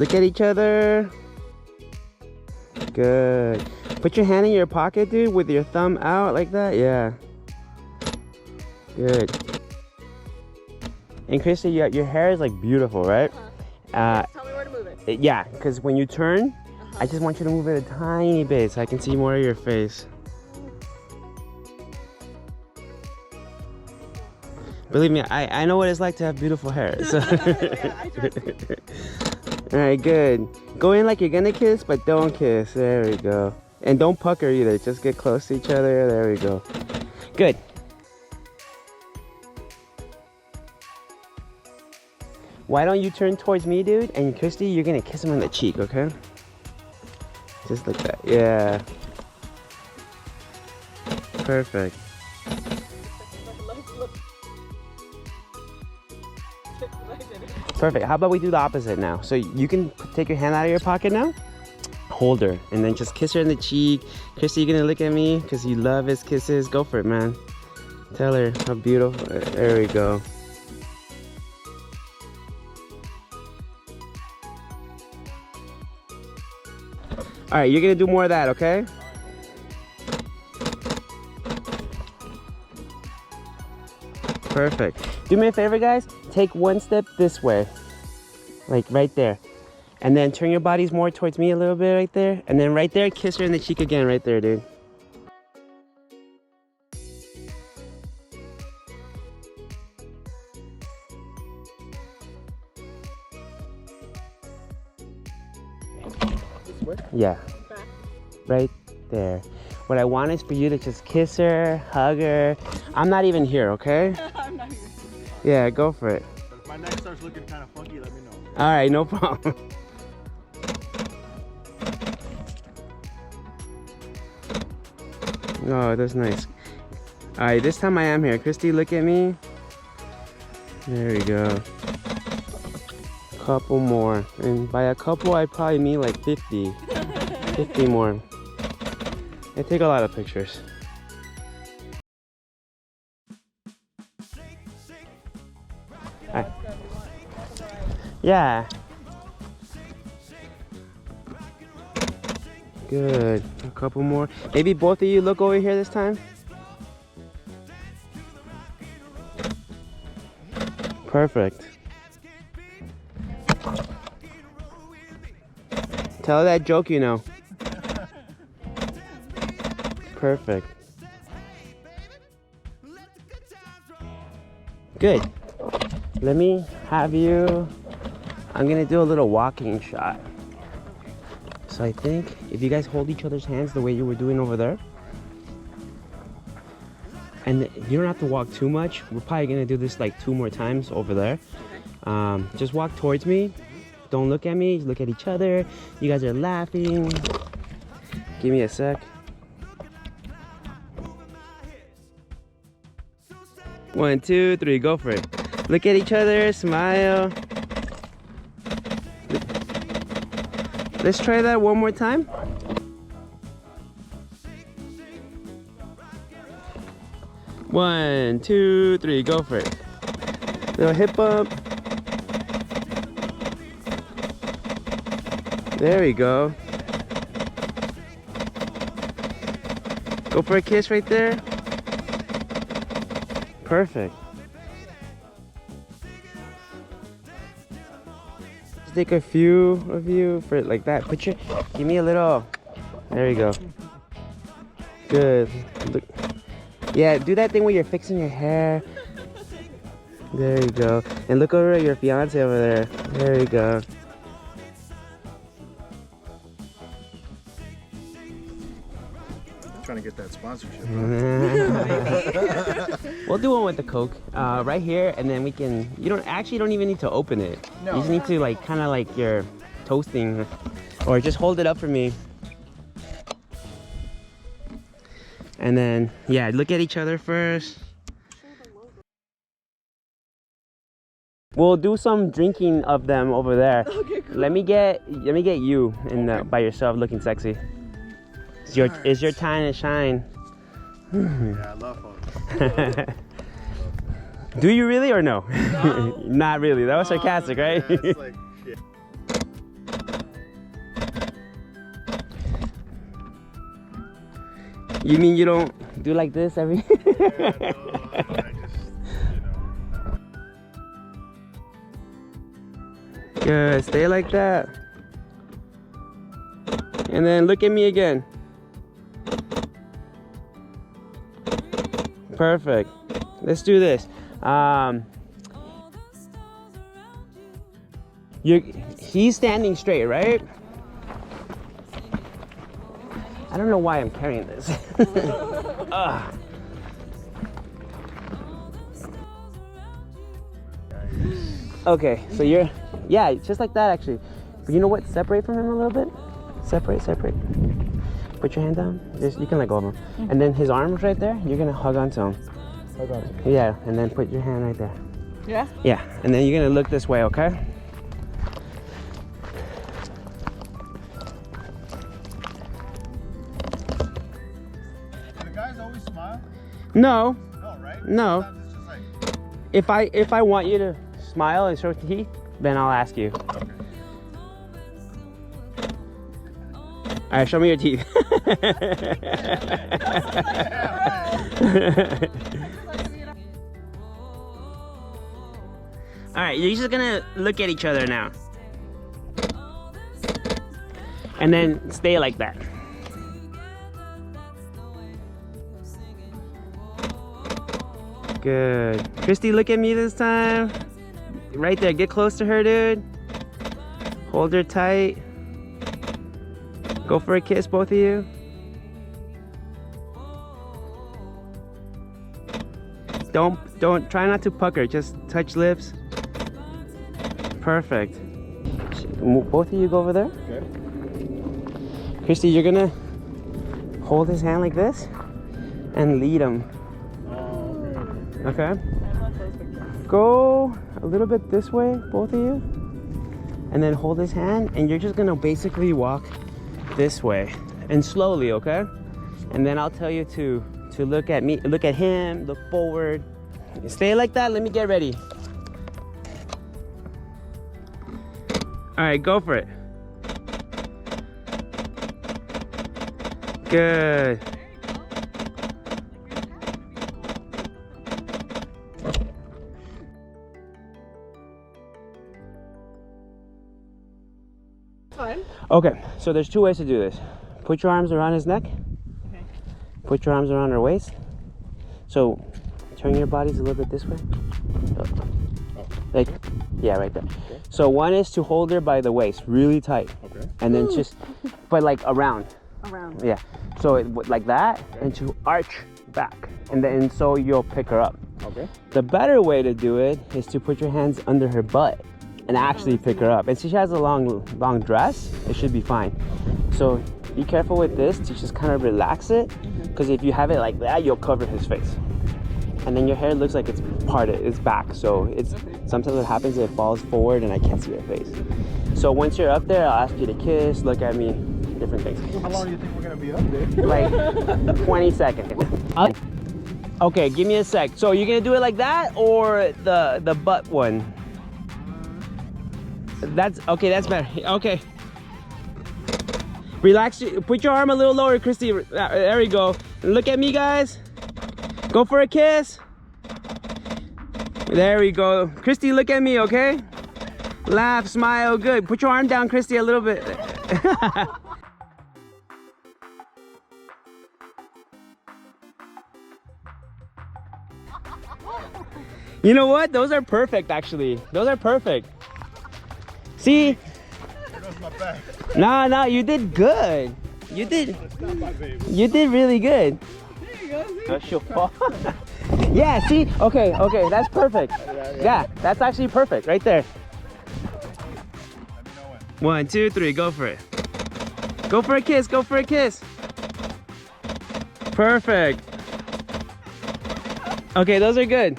Look at each other. Good. Put your hand in your pocket, dude, with your thumb out like that. Yeah. Good. And Christy, your hair is like beautiful, right? Tell me where to move it. Yeah, because when you turn, I just want you to move it a tiny bit so I can see more of your face. Believe me, I know what it's like to have beautiful hair. So. Yeah, I trust you. All right, good. Go in like you're gonna kiss, but don't kiss. There we go. And don't pucker either. Just get close to each other. There we go. Good. Why don't you turn towards me, dude? And Christy, you're gonna kiss him on the cheek, okay? Just like that. Yeah. Perfect. Perfect. How about we do the opposite now? So you can take your hand out of your pocket now. Hold her and then just kiss her in the cheek. Christy, you gonna look at me because you love his kisses. Go for it, man. Tell her how beautiful. There we go. All right, you're gonna do more of that, okay? Perfect. Do me a favor, guys. Take one step this way, like right there. And then turn your bodies more towards me a little bit right there. And then right there, kiss her in the cheek again right there, dude. This way? Yeah. Back. Right there. What I want is for you to just kiss her, hug her. I'm not even here, okay? I'm not even. Yeah, go for it. But if my neck starts looking kind of funky, let me know. All right, no problem. Oh, that's nice. All right, this time I am here. Christy, look at me. There we go. Couple more. And by a couple, I probably mean like 50. 50 more. I take a lot of pictures. Hi. Yeah. Good. A couple more. Maybe both of you look over here this time. Perfect. Tell that joke you know. Perfect. Good. Let me have you. I'm gonna do a little walking shot. So I think if you guys hold each other's hands the way you were doing over there, and you don't have to walk too much. We're probably gonna do this like 2 more times over there. Just walk towards me. Don't look at me, look at each other. You guys are laughing. Give me a sec. 1, 2, 3, go for it. Look at each other, smile. Let's try that one more time. One, 2, 3, go for it. Little hip bump. There we go. Go for a kiss right there. Perfect. Just take a few of you for like that. Put your, give me a little. There you go. Good. Look. Yeah, do that thing where you're fixing your hair. There you go. And look over at your fiance over there. There you go. Trying to get that sponsorship. We'll do one with the Coke right here, and then we can. You don't even need to open it. No. You just need to like kind of like you're toasting, or just hold it up for me. And then yeah, look at each other first. We'll do some drinking of them over there. Okay, cool. Let me get you in by yourself, looking sexy. It's your time to shine. Yeah, I love photos. Do you really or no? No. Not really. That was sarcastic, right? Yeah, it's like, yeah. You mean you don't do like this every? Yeah, no, I just, Good, stay like that. And then look at me again. Perfect. Let's do this. He's standing straight, right? I don't know why I'm carrying this. Okay, so you're, yeah, just like that actually. But you know what? Separate from him a little bit. Separate. Put your hand down. You can let go of him. And then his arm's right there. You're gonna hug onto him. Hug on. Yeah, and then put your hand right there. Yeah? Yeah, and then you're gonna look this way, okay? Do the guys always smile? No, No, right? no. Sometimes it's just like, If I want you to smile and show teeth, then I'll ask you. okay. All right, show me your teeth. All right, you're just gonna look at each other now. And then stay like that. Good. Christy, look at me this time. Right there, get close to her, dude. Hold her tight. Go for a kiss, both of you. Don't, try not to pucker, just touch lips. Perfect. Both of you go over there. Okay. Christy, you're gonna hold his hand like this and lead him. Oh, Okay? I love those pictures. Go a little bit this way, both of you. And then hold his hand, and you're just gonna basically walk this way and slowly, okay? And then I'll tell you to look at me, look at him, look forward. Stay like that. Let me get ready. All right, go for it. Good. Fine. Okay, so there's two ways to do this. Put your arms around his neck. Okay. Put your arms around her waist. So turn your bodies a little bit this way. Like, yeah, right there. Okay. So one is to hold her by the waist really tight. Okay. And then just, but like around. Around. Yeah. So like that, and to arch back. And then so you'll pick her up. Okay. The better way to do it is to put your hands under her butt and actually pick her up. And since she has a long dress, it should be fine. So be careful with this to just kind of relax it, because if you have it like that, you'll cover his face. And then your hair looks like it's parted, it's back. So it's sometimes what happens, it falls forward and I can't see your face. So once you're up there, I'll ask you to kiss, look at me, different things. How long do you think we're gonna be up there? Like 20 seconds. Okay, give me a sec. So you're gonna do it like that or the butt one? That's okay, that's better. Okay. Relax, put your arm a little lower, Christy. There we go. Look at me, guys. Go for a kiss. There we go. Christy, look at me, okay? Laugh, smile, good. Put your arm down, Christy, a little bit. You know what? Those are perfect, actually. Those are perfect. See? There goes my back. No, you did good. You did really good. She'll fall. Yeah, see? Okay, that's perfect. Yeah, that's actually perfect right there. Let me know when. 1, 2, 3, go for it. Go for a kiss, go for a kiss. Perfect. Okay, those are good.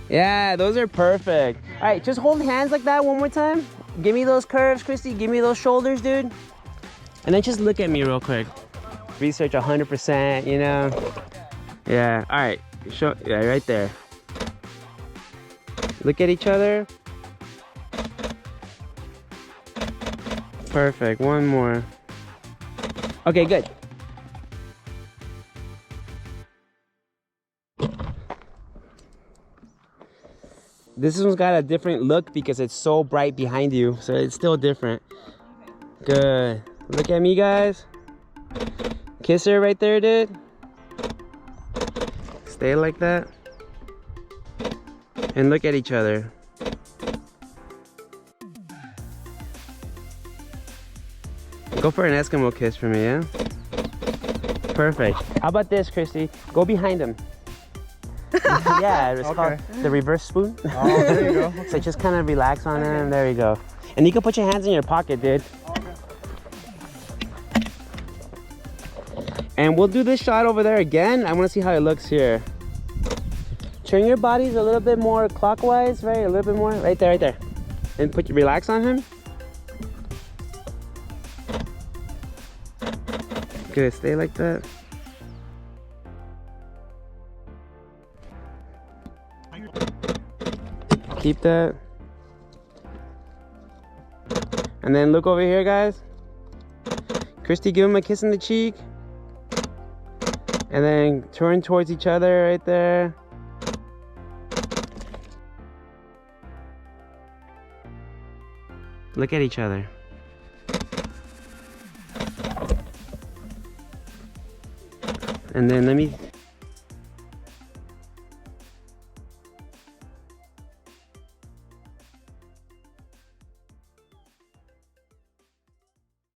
Yeah, those are perfect. All right, just hold hands like that one more time. Give me those curves, Christy. Give me those shoulders, dude. And then just look at me real quick. Research 100%, you know? Yeah, all right. Yeah, right there. Look at each other. Perfect, one more. Okay, good. This one's got a different look because it's so bright behind you, so it's still different. Good. Look at me, guys. Kiss her right there, dude. Stay like that. And look at each other. Go for an Eskimo kiss for me, yeah? Perfect. How about this, Christy? Go behind him. Yeah, it's called the reverse spoon. Oh, there you go. So just kind of relax on him. There you go. And you can put your hands in your pocket, dude. Okay. And we'll do this shot over there again. I want to see how it looks here. Turn your bodies a little bit more clockwise, right? A little bit more. Right there, right there. And relax on him. Good, stay like that. Keep that. And then look over here, guys. Christy, give him a kiss in the cheek. And then turn towards each other right there. Look at each other. And then let me